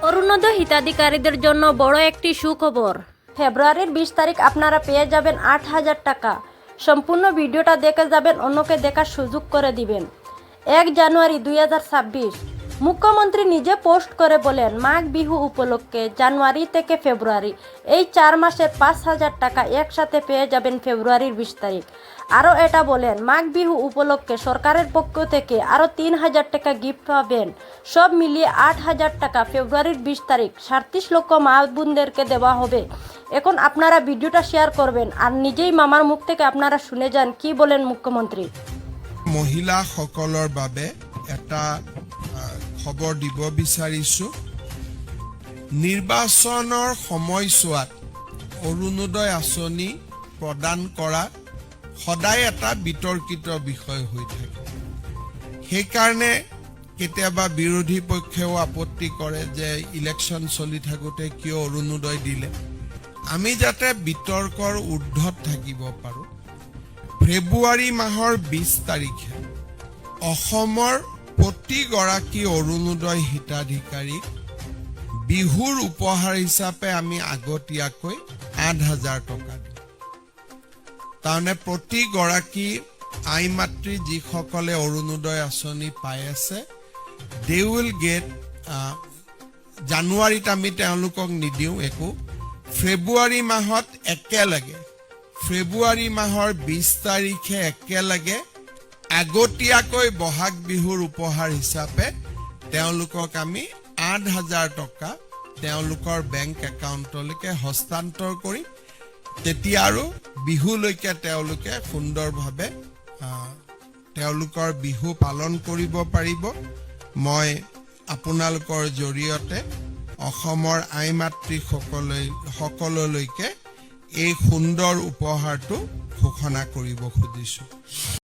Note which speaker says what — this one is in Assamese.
Speaker 1: অরুণোদয় হিতাধিকারীদের জন্য বড় একটি সুখবর। ফেব্রুয়ারির 20 তারিখ আপনারা পেয়ে যাবেন 8,000 টাকা। সম্পূর্ণ ভিডিওটা দেখে যাবেন, অন্যকে দেখার সুযোগ করে দিবেন। 1 জানুয়ারি 2026 মুখ্যমন্ত্রী নিজে পোস্ট করে বলেন, মাঘ বিহু উপলক্ষে জানুয়ারি থেকে ফেব্রুয়ারি এই 4 মাসে 5,000 টাকা একসাথে পেয়ে যাবেন ফেব্রুয়ারির 20 তারিখ। আরও এটা বলেন, মাঘ বিহু উপলক্ষে সরকারের পক্ষ থেকে আরও 3,000 টাকা গিফট পাবেন। সব মিলিয়ে 8,000 টাকা ফেব্রুয়ারির 20 তারিখ 37 লক্ষ মা বোনদেরকে দেওয়া হবে। এখন আপনারা ভিডিওটা শেয়ার করবেন আর নিজেই মামার মুখ থেকে আপনারা শুনে যান কি বলেন মুখ্যমন্ত্রী।
Speaker 2: মহিলাসকলৰ বাবে এটা খবৰ দিব বিচাৰিছোঁ। নিৰ্বাচনৰ সময়ছোৱাত অৰুণোদয় আঁচনি প্ৰদান কৰা সদায় এটা বিতৰ্কিত বিষয় হৈ থাকে। সেইকাৰণে কেতিয়াবা বিৰোধী পক্ষেও আপত্তি কৰে যে ইলেকশ্যন চলি থাকোঁতে কিয় অৰুণোদয় দিলে। আমি যাতে বিতৰ্কৰ ঊৰ্ধত থাকিব পাৰোঁ, ফেব্ৰুৱাৰী মাহৰ 20 তাৰিখে অসমৰ প্ৰতিগৰাকী অৰুণোদয় হিতাধিকাৰীক বিহুৰ উপহাৰ হিচাপে আমি আগতীয়াকৈ 8,000 টকা দিম। তাৰমানে প্ৰতিগৰাকী আই মাতৃ যিসকলে অৰুণোদয় আঁচনি পাই আছে, দে উইল গেট, জানুৱাৰীত আমি তেওঁলোকক নিদিওঁ একো, ফেব্ৰুৱাৰী মাহত একেলগে ফেব্ৰুৱাৰী মাহৰ 20 তাৰিখে একেলগে আগতীয়াকৈ বহাগ বিহুৰ উপহাৰ হিচাপে তেওঁলোকক আমি 8,000 টকা তেওঁলোকৰ বেংক একাউণ্টলৈকে হস্তান্তৰ কৰিম। তেতিয়া আৰু বিহুলৈকে তেওঁলোকে সুন্দৰভাৱে তেওঁলোকৰ বিহু পালন কৰিব পাৰিব। মই আপোনালোকৰ জৰিয়তে অসমৰ আই মাতৃসকললৈকে এই সুন্দৰ উপহাৰটো ঘোষণা কৰিব খুজিছোঁ।